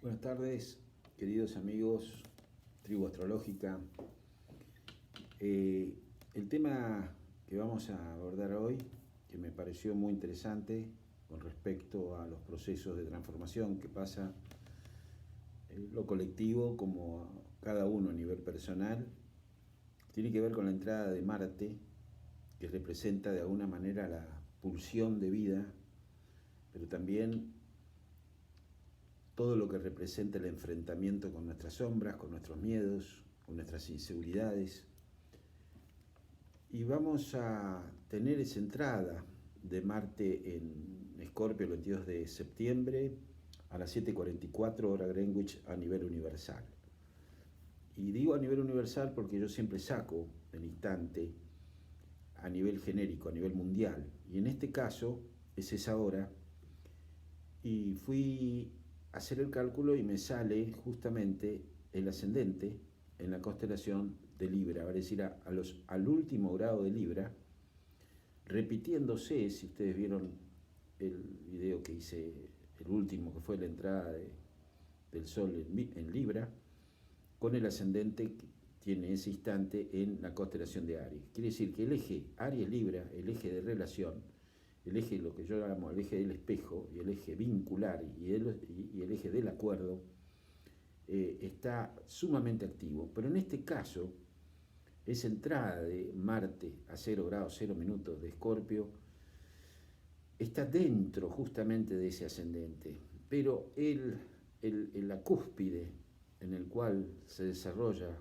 Buenas tardes, queridos amigos, tribu astrológica. El tema que vamos a abordar hoy, que me pareció muy interesante con respecto a los procesos de transformación que pasa lo colectivo como cada uno a nivel personal, tiene que ver con la entrada de Marte, que representa de alguna manera la pulsión de vida, pero también todo lo que representa el enfrentamiento con nuestras sombras, con nuestros miedos, con nuestras inseguridades. Y vamos a tener esa entrada de Marte en Escorpio el 22 de septiembre a las 7:44 hora Greenwich a nivel universal. Y digo a nivel universal porque yo siempre saco el instante a nivel genérico, a nivel mundial. Y en este caso es esa hora. Y fui a hacer el cálculo y me sale justamente el ascendente en la constelación de Libra, es decir, al último grado de Libra, repitiéndose, si ustedes vieron el video que hice, el último, que fue la entrada del Sol en Libra, con el ascendente que tiene ese instante en la constelación de Aries. Quiere decir que el eje Aries-Libra, el eje de relación, el eje, lo que yo llamo el eje del espejo, y el eje vincular y el eje del acuerdo, está sumamente activo. Pero en este caso, esa entrada de Marte a 0 grados 0 minutos de Escorpio está dentro justamente de ese ascendente, pero la cúspide en el cual se desarrolla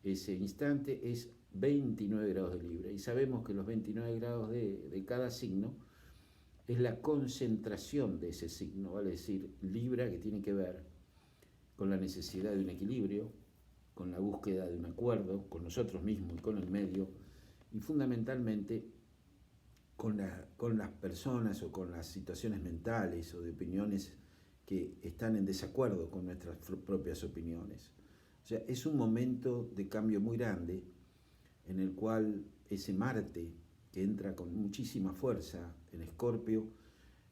ese instante es 29 grados de Libra, y sabemos que los 29 grados de cada signo es la concentración de ese signo, vale decir, Libra, que tiene que ver con la necesidad de un equilibrio, con la búsqueda de un acuerdo con nosotros mismos y con el medio, y fundamentalmente con las personas o con las situaciones mentales o de opiniones que están en desacuerdo con nuestras propias opiniones. O sea, es un momento de cambio muy grande en el cual ese Marte, que entra con muchísima fuerza en Escorpio,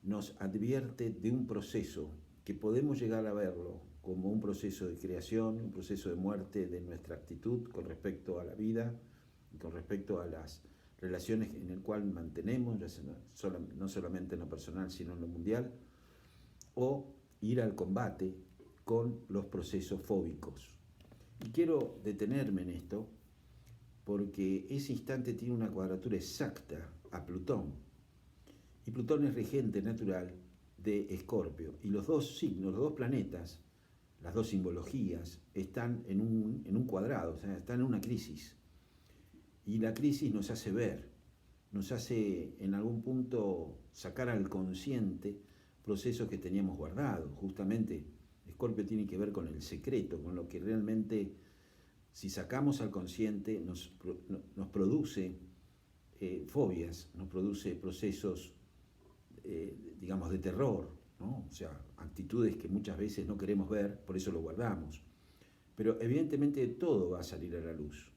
nos advierte de un proceso que podemos llegar a verlo como un proceso de creación, un proceso de muerte de nuestra actitud con respecto a la vida y con respecto a las relaciones en el cual mantenemos, no solamente en lo personal, sino en lo mundial, o ir al combate con los procesos fóbicos. Y quiero detenerme en esto porque ese instante tiene una cuadratura exacta a Plutón, y Plutón es regente natural de Escorpio, y los dos signos, los dos planetas, las dos simbologías, están en un cuadrado, o sea, están en una crisis. Y la crisis nos hace ver, nos hace en algún punto sacar al consciente procesos que teníamos guardados. Justamente Escorpio tiene que ver con el secreto, con lo que realmente, si sacamos al consciente, nos produce fobias, nos produce procesos, digamos, de terror, ¿no? O sea, actitudes que muchas veces no queremos ver, por eso lo guardamos. Pero evidentemente todo va a salir a la luz.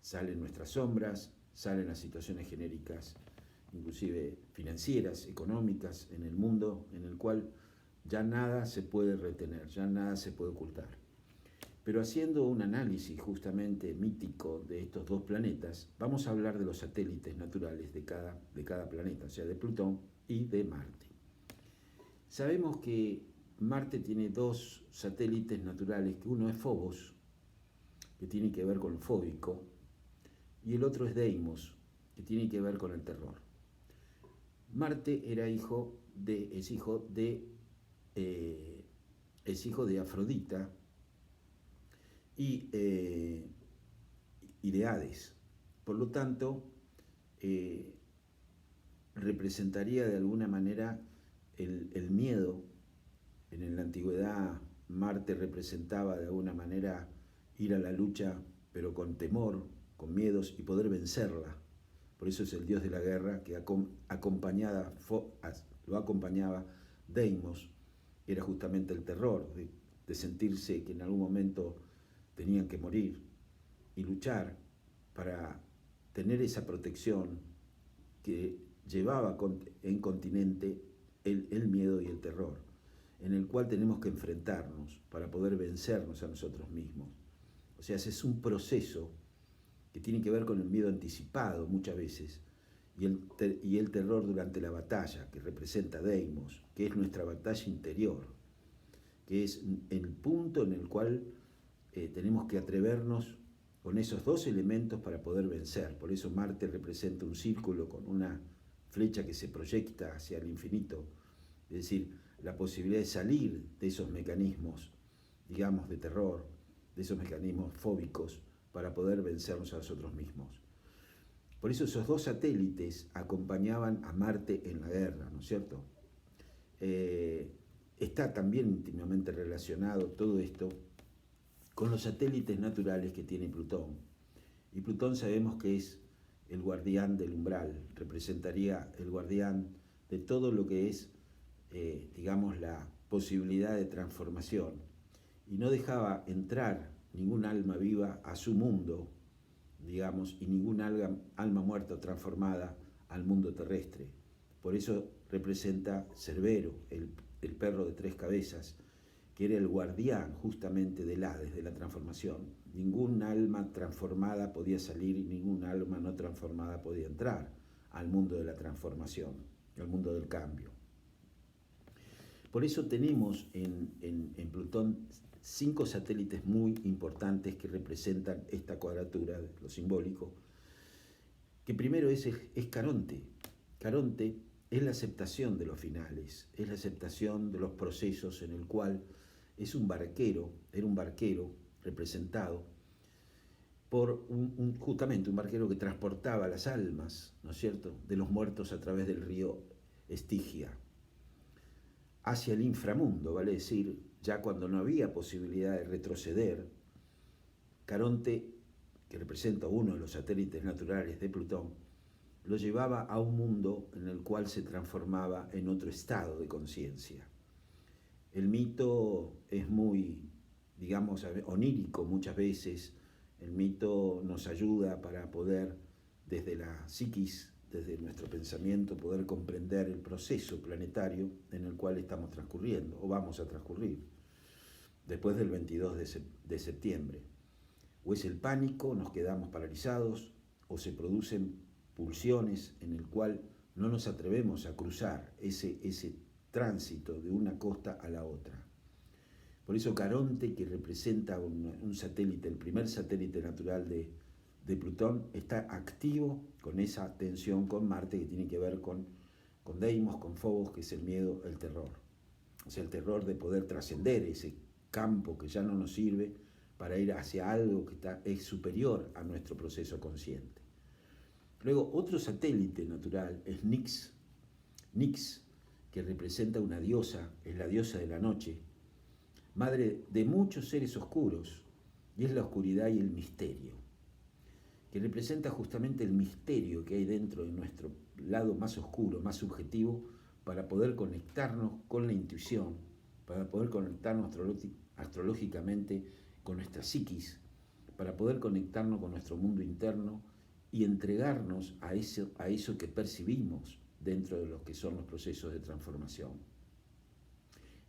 Salen nuestras sombras, salen las situaciones genéricas, inclusive financieras, económicas, en el mundo en el cual ya nada se puede retener, ya nada se puede ocultar. Pero haciendo un análisis justamente mítico de estos dos planetas, vamos a hablar de los satélites naturales de cada planeta, o sea, de Plutón y de Marte. Sabemos que Marte tiene dos satélites naturales, que uno es Phobos, que tiene que ver con lo fóbico, y el otro es Deimos, que tiene que ver con el terror. Marte es hijo de Afrodita y de Hades. Por lo tanto, representaría de alguna manera el miedo. En la antigüedad Marte representaba de alguna manera ir a la lucha, pero con temor, con miedos, y poder vencerla. Por eso es el dios de la guerra, que lo acompañaba Deimos, era justamente el terror de sentirse que en algún momento tenían que morir y luchar para tener esa protección que llevaba en continente el miedo y el terror. en el cual tenemos que enfrentarnos para poder vencernos a nosotros mismos. O sea, ese es un proceso que tiene que ver con el miedo anticipado muchas veces y el terror durante la batalla, que representa Deimos, que es nuestra batalla interior, que es el punto en el cual tenemos que atrevernos con esos dos elementos para poder vencer. Por eso Marte representa un círculo con una flecha que se proyecta hacia el infinito, es decir, la posibilidad de salir de esos mecanismos, digamos, de terror, de esos mecanismos fóbicos, para poder vencernos a nosotros mismos. Por eso esos dos satélites acompañaban a Marte en la guerra, ¿no es cierto? Está también íntimamente relacionado todo esto con los satélites naturales que tiene Plutón. Y Plutón sabemos que es el guardián del umbral, representaría el guardián de todo lo que es, digamos, la posibilidad de transformación. Y no dejaba entrar ningún alma viva a su mundo, digamos, y ningún alma muerta o transformada al mundo terrestre. Por eso representa Cerbero, el perro de tres cabezas, que era el guardián justamente del Hades, de la transformación. Ningún alma transformada podía salir y ningún alma no transformada podía entrar al mundo de la transformación, al mundo del cambio. Por eso tenemos en Plutón 5 satélites muy importantes que representan esta cuadratura, lo simbólico, que primero es Caronte. Caronte es la aceptación de los finales, es la aceptación de los procesos en el cual es un barquero, era un barquero representado por justamente un barquero que transportaba las almas, ¿no es cierto?, de los muertos a través del río Estigia hacia el inframundo, vale decir, ya cuando no había posibilidad de retroceder. Caronte, que representa uno de los satélites naturales de Plutón, lo llevaba a un mundo en el cual se transformaba en otro estado de conciencia. El mito es muy, digamos, onírico muchas veces. El mito nos ayuda para poder, desde la psiquis, desde nuestro pensamiento, poder comprender el proceso planetario en el cual estamos transcurriendo, o vamos a transcurrir, después del 22 de septiembre. O es el pánico, nos quedamos paralizados, o se producen pulsiones en el cual no nos atrevemos a cruzar ese tránsito de una costa a la otra. Por eso Caronte, que representa un satélite, el primer satélite natural de Plutón, está activo con esa tensión con Marte que tiene que ver con Deimos, con Phobos, que es el miedo, el terror. O sea, el terror de poder trascender ese campo que ya no nos sirve para ir hacia algo que es superior a nuestro proceso consciente. Luego, otro satélite natural es Nix. Nix, que representa una diosa, es la diosa de la noche, madre de muchos seres oscuros, y es la oscuridad y el misterio, que representa justamente el misterio que hay dentro de nuestro lado más oscuro, más subjetivo, para poder conectarnos con la intuición, para poder conectarnos astrológicamente con nuestra psiquis, para poder conectarnos con nuestro mundo interno y entregarnos a eso que percibimos dentro de los que son los procesos de transformación.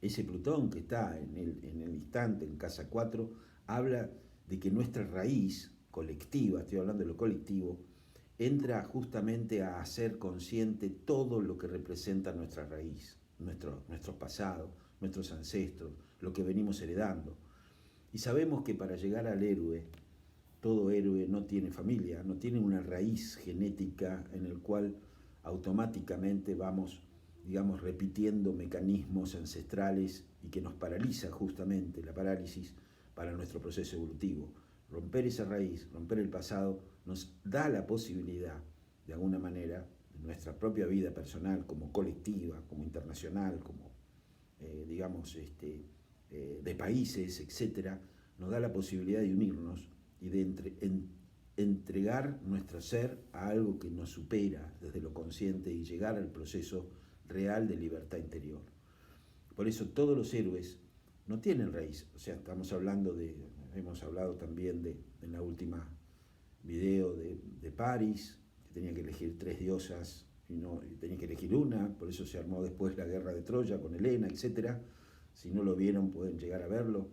Ese Plutón que está en el instante, en casa 4, habla de que nuestra raíz colectiva, estoy hablando de lo colectivo, entra justamente a hacer consciente todo lo que representa nuestra raíz, nuestro pasado, nuestros ancestros, lo que venimos heredando. Y sabemos que para llegar al héroe, todo héroe no tiene familia, no tiene una raíz genética en el cual automáticamente vamos, digamos, repitiendo mecanismos ancestrales y que nos paraliza justamente, la parálisis, para nuestro proceso evolutivo. Romper esa raíz, romper el pasado, nos da la posibilidad, de alguna manera, de nuestra propia vida personal, como colectiva, como internacional, como, digamos, de países, etcétera, nos da la posibilidad de unirnos y de entregar nuestro ser a algo que nos supera desde lo consciente y llegar al proceso real de libertad interior. Por eso todos los héroes no tienen raíz, o sea, hemos hablado también en la última video de París, que tenía que elegir 3 diosas y tenía que elegir una, por eso se armó después la guerra de Troya con Helena, etc. Si no lo vieron, pueden llegar a verlo.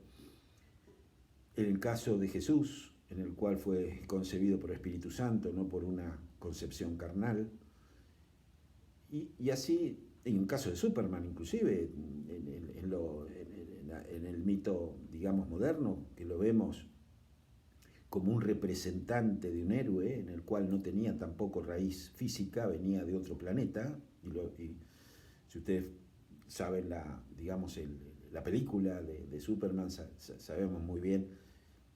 En el caso de Jesús, en el cual fue concebido por el Espíritu Santo, no por una concepción carnal. Y así, en el caso de Superman, inclusive, en el mito, digamos, moderno, que lo vemos como un representante de un héroe, en el cual no tenía tampoco raíz física, venía de otro planeta, y si ustedes saben la película de Superman, sabemos muy bien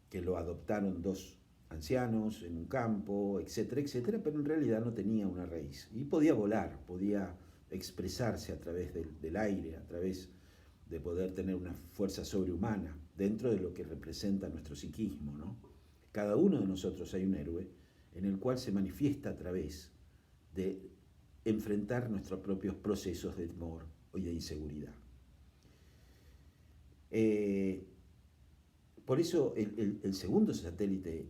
que lo adoptaron dos ancianos en un campo, etcétera, etcétera, pero en realidad no tenía una raíz. Y podía volar, podía expresarse a través del aire, a través de poder tener una fuerza sobrehumana, dentro de lo que representa nuestro psiquismo, ¿no? Cada uno de nosotros hay un héroe en el cual se manifiesta a través de enfrentar nuestros propios procesos de temor y de inseguridad. Por eso el segundo satélite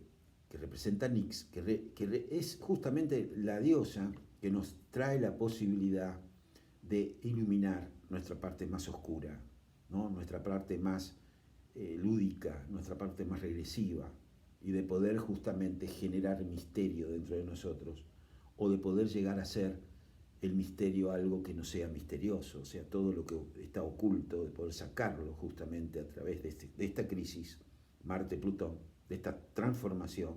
que representa Nyx, que es justamente la diosa que nos trae la posibilidad de iluminar nuestra parte más oscura, ¿no? Nuestra parte más lúdica, nuestra parte más regresiva, y de poder justamente generar misterio dentro de nosotros, o de poder llegar a ser el misterio algo que no sea misterioso, o sea, todo lo que está oculto, de poder sacarlo justamente a través de esta crisis Marte-Plutón, de esta transformación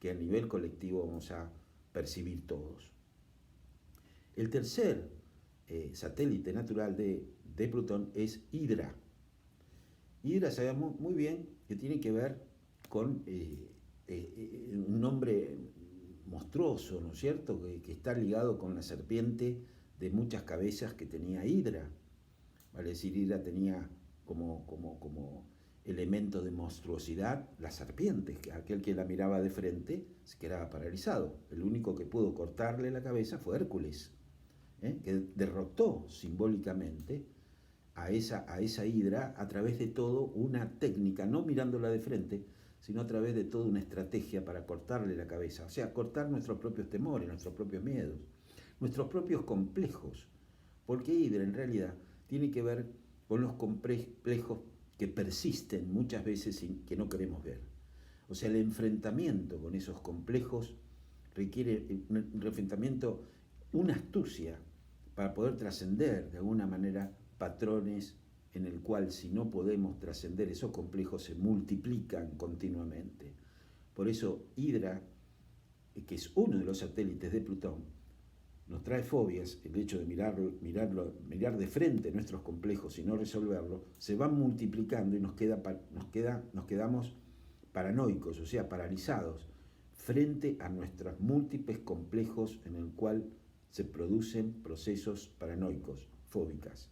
que a nivel colectivo vamos a percibir todos. El tercer satélite natural de Plutón es Hidra. Hidra sabemos muy bien que tiene que ver con un nombre monstruoso, ¿no es cierto?, que está ligado con la serpiente de muchas cabezas que tenía Hidra. Vale decir, Hidra tenía como elemento de monstruosidad las serpientes, que aquel que la miraba de frente se quedaba paralizado. El único que pudo cortarle la cabeza fue Hércules, que derrotó simbólicamente a esa Hidra a través de todo una técnica, no mirándola de frente, sino a través de toda una estrategia para cortarle la cabeza, o sea, cortar nuestros propios temores, nuestros propios miedos, nuestros propios complejos, porque Hidra en realidad tiene que ver con los complejos que persisten muchas veces y que no queremos ver. O sea, el enfrentamiento con esos complejos requiere un enfrentamiento, una astucia para poder trascender de alguna manera patrones en el cual, si no podemos trascender esos complejos, se multiplican continuamente. Por eso Hidra, que es uno de los satélites de Plutón, nos trae fobias. El hecho de mirar de frente nuestros complejos y no resolverlo, se van multiplicando y nos quedamos paranoicos, o sea, paralizados, frente a nuestros múltiples complejos en el cual se producen procesos paranoicos, fóbicas.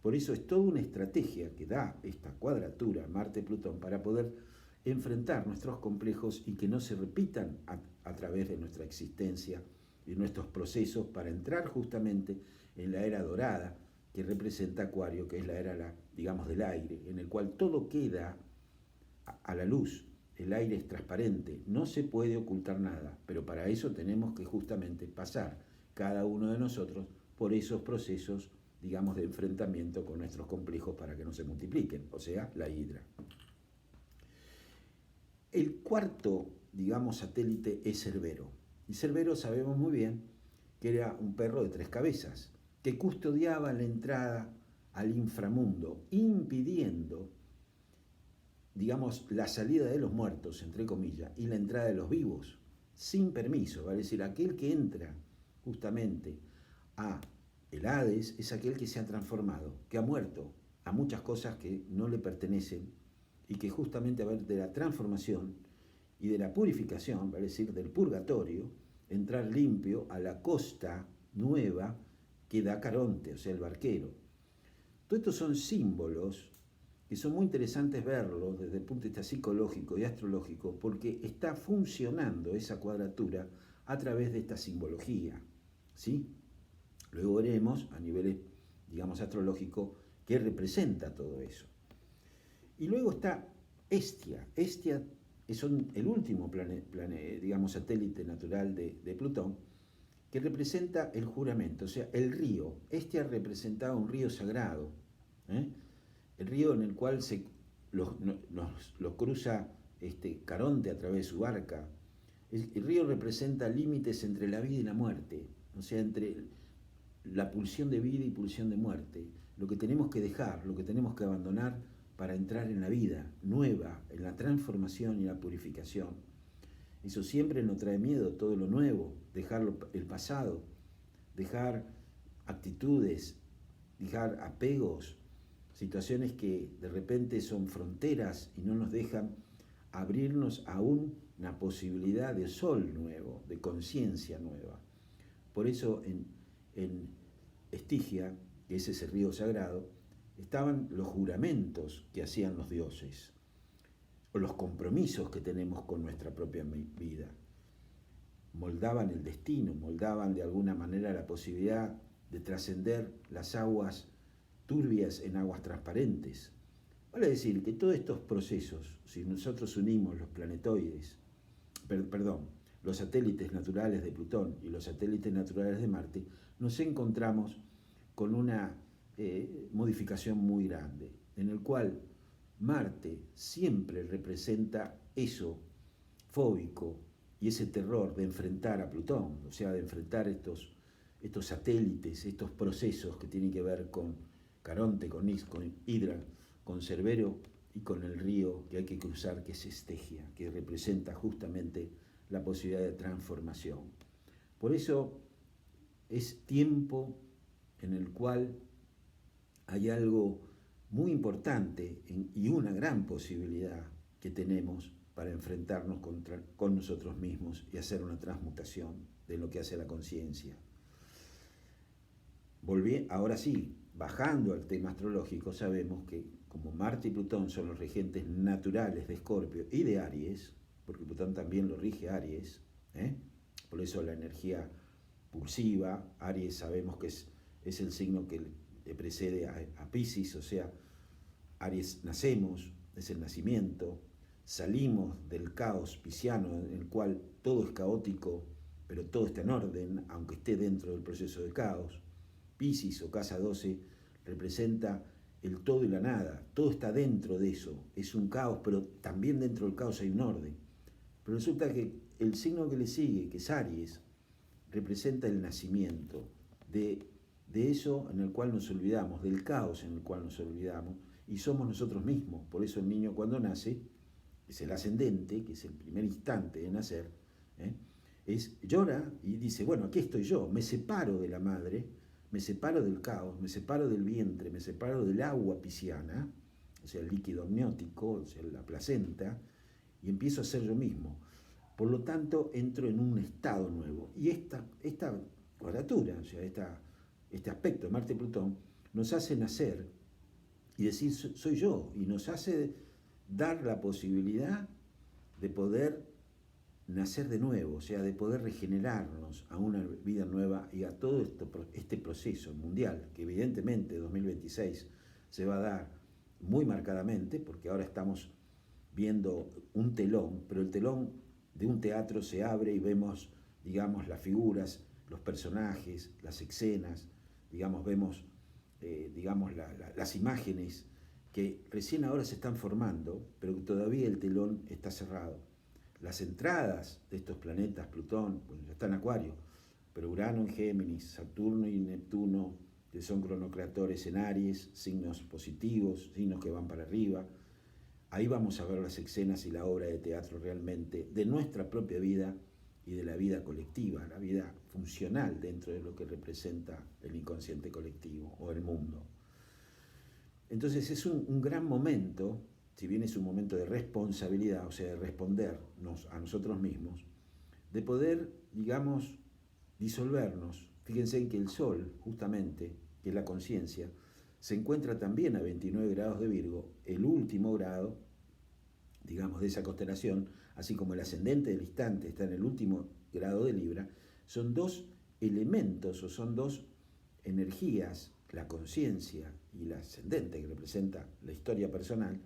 Por eso es toda una estrategia que da esta cuadratura Marte-Plutón para poder enfrentar nuestros complejos y que no se repitan a través de nuestra existencia y nuestros procesos, para entrar justamente en la era dorada que representa Acuario, que es la era, digamos, del aire, en el cual todo queda a la luz. El aire es transparente, no se puede ocultar nada, pero para eso tenemos que justamente pasar cada uno de nosotros por esos procesos, digamos, de enfrentamiento con nuestros complejos para que no se multipliquen, o sea, la Hidra. El cuarto, digamos, satélite es Cerbero. Y Cerbero sabemos muy bien que era un perro de 3 cabezas, que custodiaba la entrada al inframundo, impidiendo, digamos, la salida de los muertos, entre comillas, y la entrada de los vivos, sin permiso. Vale decir, aquel que entra justamente a el Hades es aquel que se ha transformado, que ha muerto a muchas cosas que no le pertenecen, y que justamente a ver de la transformación y de la purificación, vale decir, del purgatorio, entrar limpio a la costa nueva que da Caronte, o sea, el barquero. Todos estos son símbolos que son muy interesantes verlos desde el punto de vista psicológico y astrológico, porque está funcionando esa cuadratura a través de esta simbología, ¿sí? Luego veremos a nivel, digamos, astrológico qué representa todo eso. Y luego está Hestia. Hestia es el último digamos, satélite natural de Plutón, que representa el juramento, o sea, el río. Hestia representaba un río sagrado, el río en el cual lo cruza Caronte a través de su barca. El río representa límites entre la vida y la muerte, o sea, entre la pulsión de vida y pulsión de muerte, lo que tenemos que dejar, lo que tenemos que abandonar para entrar en la vida nueva, en la transformación y la purificación. Eso siempre nos trae miedo, todo lo nuevo, dejar el pasado, dejar actitudes, dejar apegos, situaciones que de repente son fronteras y no nos dejan abrirnos a una posibilidad de sol nuevo, de conciencia nueva. Por eso en Estigia, que es ese río sagrado, estaban los juramentos que hacían los dioses, o los compromisos que tenemos con nuestra propia vida. Moldaban el destino, moldaban de alguna manera la posibilidad de trascender las aguas turbias en aguas transparentes. Vale decir que todos estos procesos, si nosotros unimos los planetoides, los satélites naturales de Plutón y los satélites naturales de Marte, nos encontramos con una modificación muy grande, en el cual Marte siempre representa eso fóbico y ese terror de enfrentar a Plutón, o sea, de enfrentar estos satélites, estos procesos que tienen que ver con Caronte, con Hidra, con Cerbero y con el río que hay que cruzar, que es Estigia, que representa justamente la posibilidad de transformación. Por eso es tiempo en el cual hay algo muy importante y una gran posibilidad que tenemos para enfrentarnos con nosotros mismos y hacer una transmutación de lo que hace la conciencia. Ahora sí, bajando al tema astrológico, sabemos que como Marte y Plutón son los regentes naturales de Escorpio y de Aries, porque Plutón también lo rige Aries, por eso la energía pulsiva, Aries sabemos que es el signo que le precede a Piscis, o sea, Aries nacemos, es el nacimiento, salimos del caos pisciano en el cual todo es caótico, pero todo está en orden, aunque esté dentro del proceso de caos. Piscis o casa 12 representa el todo y la nada, todo está dentro de eso, es un caos, pero también dentro del caos hay un orden. Pero resulta que el signo que le sigue, que es Aries, representa el nacimiento de eso en el cual nos olvidamos, del caos en el cual nos olvidamos, y somos nosotros mismos. Por eso el niño cuando nace, es el ascendente, que es el primer instante de nacer, llora y dice, bueno, aquí estoy yo, me separo de la madre, me separo del caos, me separo del vientre, me separo del agua pisciana, o sea, el líquido amniótico, o sea, la placenta, y empiezo a ser yo mismo. Por lo tanto, entro en un estado nuevo. Y esta cuadratura, o sea, este aspecto de Marte-Plutón, nos hace nacer y decir, soy yo, y nos hace dar la posibilidad de poder nacer de nuevo, o sea, de poder regenerarnos a una vida nueva y a todo este proceso mundial, que evidentemente 2026 se va a dar muy marcadamente, porque ahora estamos viendo un telón, pero el telón de un teatro se abre y vemos, digamos, las figuras, los personajes, las escenas, digamos, vemos, las imágenes que recién ahora se están formando, pero que todavía el telón está cerrado. Las entradas de estos planetas, Plutón, bueno, ya está en Acuario, pero Urano en Géminis, Saturno y Neptuno, que son cronocreatores en Aries, signos positivos, signos que van para arriba. Ahí vamos a ver las escenas y la obra de teatro realmente de nuestra propia vida y de la vida colectiva, la vida funcional dentro de lo que representa el inconsciente colectivo o el mundo. Entonces es un gran momento, si bien es un momento de responsabilidad, o sea, de respondernos a nosotros mismos, de poder, digamos, disolvernos. Fíjense en que el Sol, justamente, que es la conciencia, se encuentra también a 29 grados de Virgo, el último grado, digamos, de esa constelación, así como el ascendente del instante está en el último grado de Libra. Son dos elementos o son dos energías, la conciencia y el ascendente, que representa la historia personal,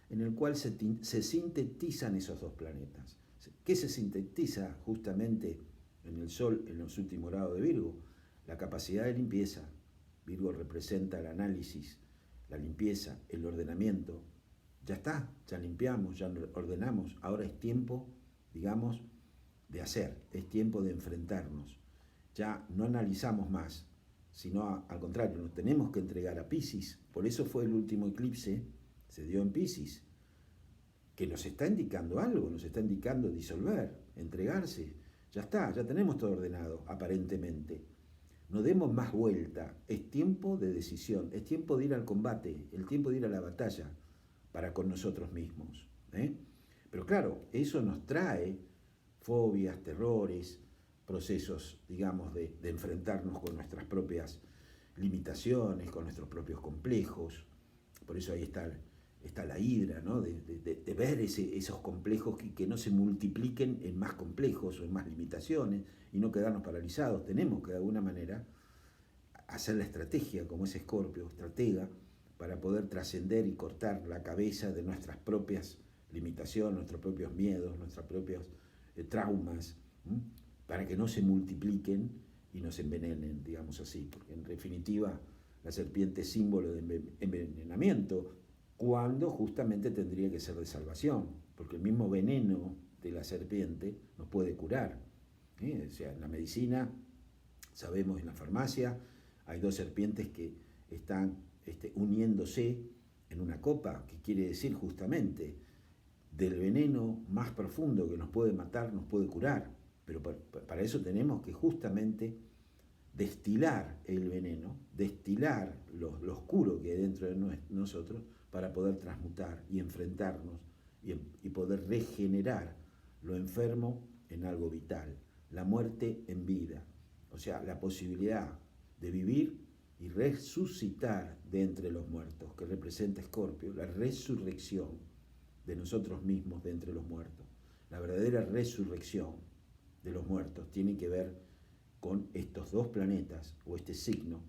en el cual se sintetizan esos dos planetas. ¿Qué se sintetiza justamente en el Sol en los últimos grados de Virgo? La capacidad de limpieza. Virgo representa el análisis, la limpieza, el ordenamiento, ya está, ya limpiamos, ya ordenamos, ahora es tiempo, digamos, de hacer, es tiempo de enfrentarnos. Ya no analizamos más, sino al contrario, nos tenemos que entregar a Piscis. Por eso fue el último eclipse, se dio en Piscis, que nos está indicando algo, nos está indicando disolver, entregarse. Ya está, ya tenemos todo ordenado, aparentemente. No demos más vuelta, es tiempo de decisión, es tiempo de ir al combate, el tiempo de ir a la batalla para con nosotros mismos. Pero claro, eso nos trae fobias, terrores, procesos, digamos, de enfrentarnos con nuestras propias limitaciones, con nuestros propios complejos. Por eso ahí está la hidra, ¿no? de ver esos complejos que no se multipliquen en más complejos o en más limitaciones y no quedarnos paralizados. Tenemos que de alguna manera hacer la estrategia, como es Escorpio, estratega, para poder trascender y cortar la cabeza de nuestras propias limitaciones, nuestros propios miedos, nuestros propios traumas, para que no se multipliquen y nos envenenen, digamos así, porque en definitiva la serpiente es símbolo de envenenamiento, cuando justamente tendría que ser de salvación, porque el mismo veneno de la serpiente nos puede curar. O sea, en la medicina, sabemos en la farmacia, hay dos serpientes que están uniéndose en una copa, que quiere decir justamente del veneno más profundo que nos puede matar, nos puede curar. Pero para eso tenemos que justamente destilar el veneno, destilar lo oscuro que hay dentro de nosotros para poder transmutar y enfrentarnos y poder regenerar lo enfermo en algo vital, la muerte en vida, o sea, la posibilidad de vivir y resucitar de entre los muertos, que representa Escorpio, la resurrección de nosotros mismos de entre los muertos. La verdadera resurrección de los muertos tiene que ver con estos dos planetas o este signo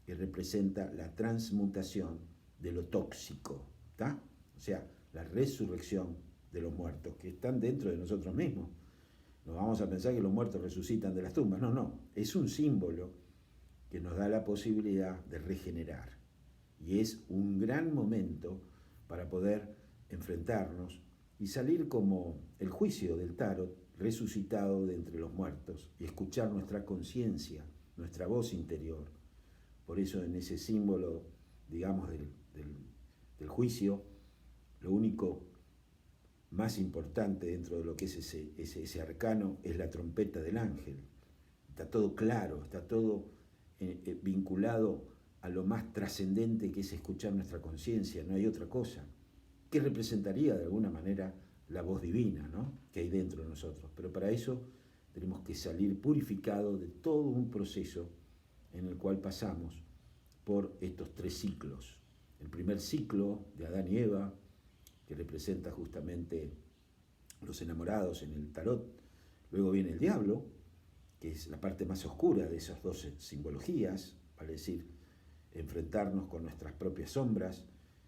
que representa la transmutación de lo tóxico, ¿está? O sea, la resurrección de los muertos que están dentro de nosotros mismos. No vamos a pensar que los muertos resucitan de las tumbas, no, es un símbolo que nos da la posibilidad de regenerar y es un gran momento para poder enfrentarnos y salir como el juicio del tarot, resucitado de entre los muertos, y escuchar nuestra conciencia, nuestra voz interior. Por eso en ese símbolo, digamos, del juicio, lo único más importante dentro de lo que es ese arcano es la trompeta del ángel. Está todo claro, está todo vinculado a lo más trascendente que es escuchar nuestra conciencia, no hay otra cosa. Que representaría de alguna manera la voz divina, ¿no?, que hay dentro de nosotros. Pero para eso tenemos que salir purificados de todo un proceso en el cual pasamos por estos tres ciclos. El primer ciclo de Adán y Eva, que representa justamente los enamorados en el tarot. Luego viene el diablo, que es la parte más oscura de esas dos simbologías, vale decir, enfrentarnos con nuestras propias sombras,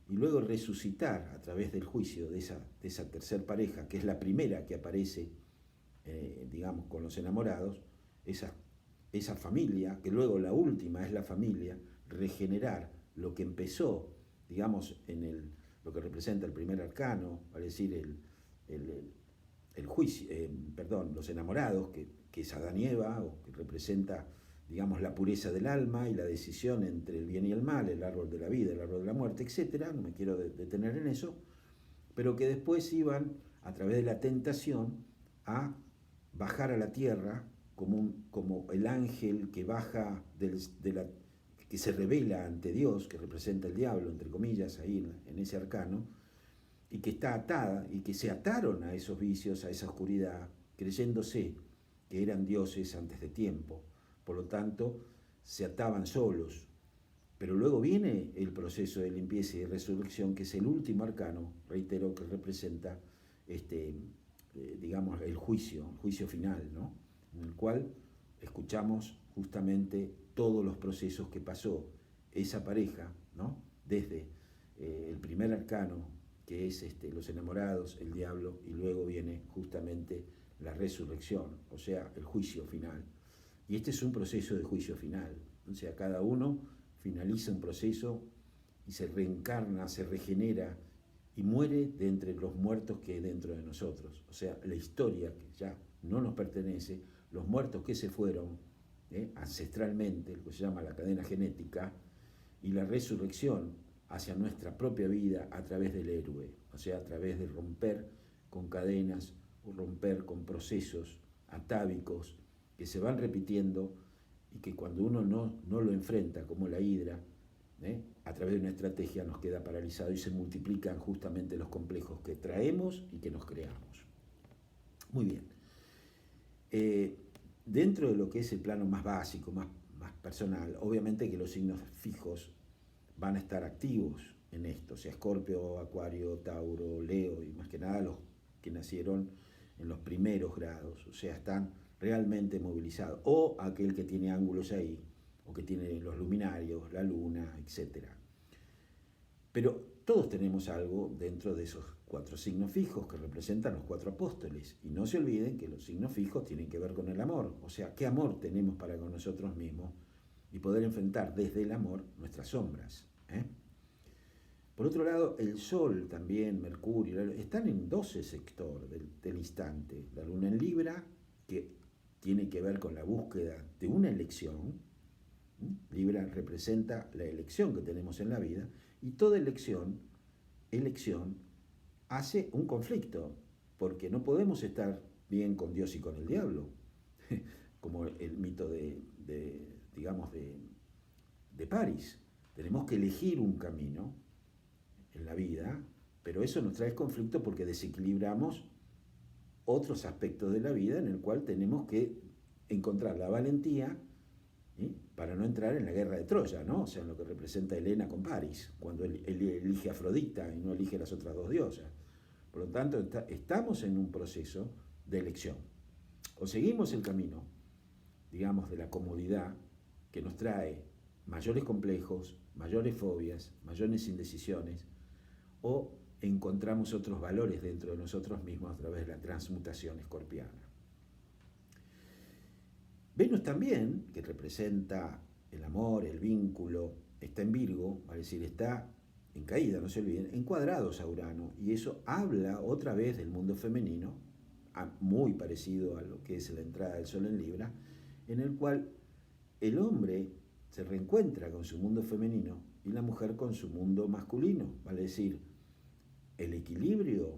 y luego resucitar a través del juicio de esa tercer pareja, que es la primera que aparece, digamos, con los enamorados, esa familia, que luego la última es la familia, regenerar lo que empezó, digamos, lo que representa el primer arcano, vale decir, el juicio, los enamorados, que es Adán y Eva, o que representa, digamos, la pureza del alma y la decisión entre el bien y el mal, el árbol de la vida, el árbol de la muerte, etc. No me quiero detener en eso, pero que después iban, a través de la tentación, a bajar a la tierra como el ángel que baja que se revela ante Dios, que representa el diablo, entre comillas, ahí en ese arcano, y que está atada, y que se ataron a esos vicios, a esa oscuridad, creyéndose que eran dioses antes de tiempo. Por lo tanto, se ataban solos. Pero luego viene el proceso de limpieza y de resurrección, que es el último arcano, reitero, que representa digamos, el juicio final, ¿no?, en el cual escuchamos justamente todos los procesos que pasó esa pareja, ¿no?, desde el primer arcano, que es los enamorados, el diablo, y luego viene justamente la resurrección, o sea, el juicio final. Y este es un proceso de juicio final, o sea, cada uno finaliza un proceso y se reencarna, se regenera y muere de entre los muertos que hay dentro de nosotros. O sea, la historia que ya no nos pertenece, los muertos que se fueron ancestralmente, lo que se llama la cadena genética, y la resurrección hacia nuestra propia vida a través del héroe, o sea, a través de romper con cadenas o romper con procesos atávicos que se van repitiendo y que cuando uno no lo enfrenta, como la hidra, a través de una estrategia nos queda paralizado y se multiplican justamente los complejos que traemos y que nos creamos. Muy bien. Dentro de lo que es el plano más básico, más personal, obviamente que los signos fijos van a estar activos en esto, o sea, Escorpio, Acuario, Tauro, Leo y más que nada los que nacieron en los primeros grados, o sea, están realmente movilizados, o aquel que tiene ángulos ahí, o que tiene los luminarios, la luna, etc. Pero todos tenemos algo dentro de esos 4 signos fijos que representan los 4 apóstoles, y no se olviden que los signos fijos tienen que ver con el amor, o sea, qué amor tenemos para con nosotros mismos y poder enfrentar desde el amor nuestras sombras. Por otro lado, el Sol también, Mercurio, están en 12 sectores del instante. La Luna en Libra, que tiene que ver con la búsqueda de una elección. Libra representa la elección que tenemos en la vida, y toda elección hace un conflicto, porque no podemos estar bien con Dios y con el diablo, como el mito de París. Tenemos que elegir un camino en la vida, pero eso nos trae conflicto porque desequilibramos otros aspectos de la vida en el cual tenemos que encontrar la valentía para no entrar en la guerra de Troya, ¿no? O sea, en lo que representa Helena con París, cuando él elige a Afrodita y no elige a las otras 2 diosas. Por lo tanto, estamos en un proceso de elección. O seguimos el camino, digamos, de la comodidad que nos trae mayores complejos, mayores fobias, mayores indecisiones, o encontramos otros valores dentro de nosotros mismos a través de la transmutación escorpiana. Venus también, que representa el amor, el vínculo, está en Virgo, vale decir, está en caída, no se olviden, en cuadrados a Urano, y eso habla otra vez del mundo femenino, muy parecido a lo que es la entrada del Sol en Libra, en el cual el hombre se reencuentra con su mundo femenino y la mujer con su mundo masculino, vale decir, el equilibrio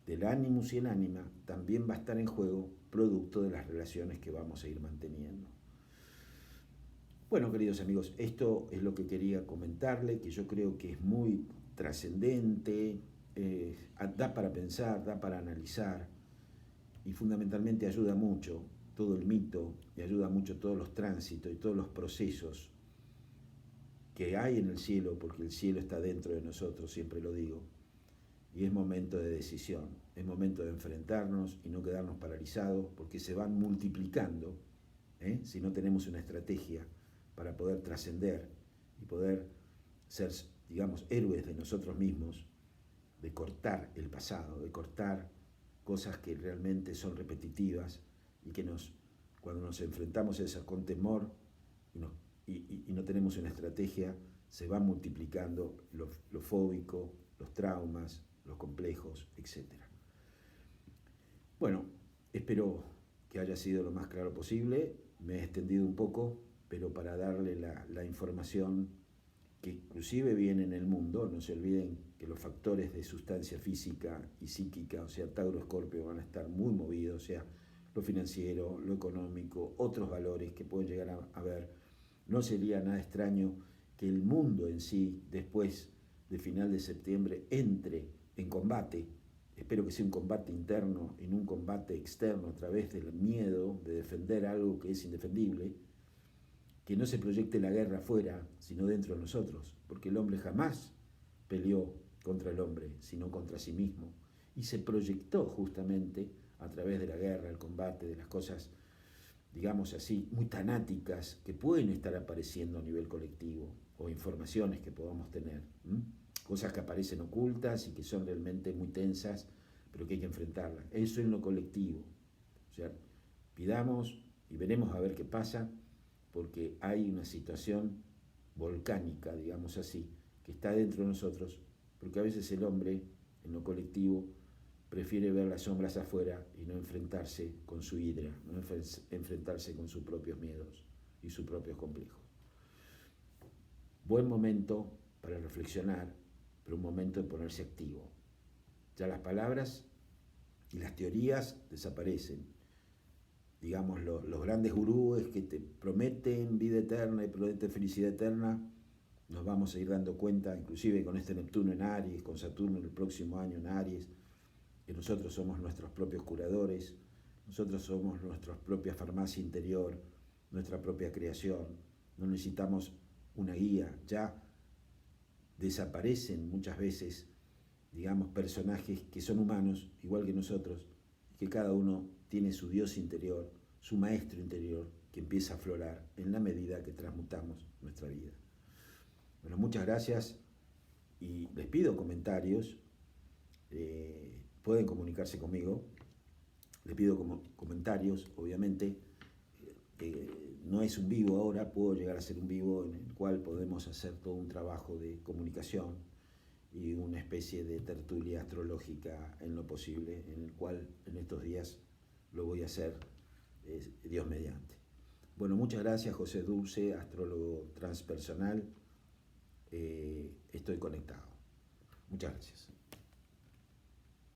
del ánimus y el ánima también va a estar en juego producto de las relaciones que vamos a ir manteniendo. Bueno, queridos amigos, esto es lo que quería comentarle, que yo creo que es muy trascendente, da para pensar, da para analizar y fundamentalmente ayuda mucho todo el mito y ayuda mucho todos los tránsitos y todos los procesos que hay en el cielo, porque el cielo está dentro de nosotros, siempre lo digo. Y es momento de decisión, es momento de enfrentarnos y no quedarnos paralizados, porque se van multiplicando, si no tenemos una estrategia para poder trascender y poder ser, digamos, héroes de nosotros mismos, de cortar el pasado, de cortar cosas que realmente son repetitivas y que cuando nos enfrentamos a eso con temor y no tenemos una estrategia, se va multiplicando lo fóbico, los traumas, los complejos, etc. Bueno, espero que haya sido lo más claro posible. Me he extendido un poco, pero para darle la información que inclusive viene en el mundo. No se olviden que los factores de sustancia física y psíquica, o sea, Tauro, Escorpio, van a estar muy movidos, o sea, lo financiero, lo económico, otros valores que pueden llegar a haber. No sería nada extraño que el mundo en sí, después de final de septiembre, entre en combate. Espero que sea un combate interno y no un combate externo a través del miedo de defender algo que es indefendible, que no se proyecte la guerra afuera, sino dentro de nosotros, porque el hombre jamás peleó contra el hombre, sino contra sí mismo, y se proyectó justamente a través de la guerra, el combate, de las cosas, digamos así, muy tanáticas que pueden estar apareciendo a nivel colectivo, o informaciones que podamos tener, cosas que aparecen ocultas y que son realmente muy tensas, pero que hay que enfrentarlas. Eso en lo colectivo. O sea, pidamos y veremos a ver qué pasa, porque hay una situación volcánica, digamos así, que está dentro de nosotros, porque a veces el hombre, en lo colectivo, prefiere ver las sombras afuera y no enfrentarse con su hidra, no enfrentarse con sus propios miedos y sus propios complejos. Buen momento para reflexionar, pero un momento de ponerse activo. Ya las palabras y las teorías desaparecen. Digamos, los grandes gurúes que te prometen vida eterna y prometen felicidad eterna, nos vamos a ir dando cuenta, inclusive con este Neptuno en Aries, con Saturno el próximo año en Aries, que nosotros somos nuestros propios curadores, nosotros somos nuestra propia farmacia interior, nuestra propia creación, no necesitamos una guía. Ya desaparecen muchas veces, digamos, personajes que son humanos, igual que nosotros, que cada uno tiene su Dios interior, su maestro interior, que empieza a aflorar en la medida que transmutamos nuestra vida. Bueno, muchas gracias y les pido comentarios, pueden comunicarse conmigo, les pido comentarios, obviamente, no es un vivo ahora, puedo llegar a ser un vivo en el cual podemos hacer todo un trabajo de comunicación y una especie de tertulia astrológica en lo posible, en el cual en estos días lo voy a hacer, Dios mediante. Bueno, muchas gracias, José Dulce, astrólogo transpersonal. Estoy conectado. Muchas gracias.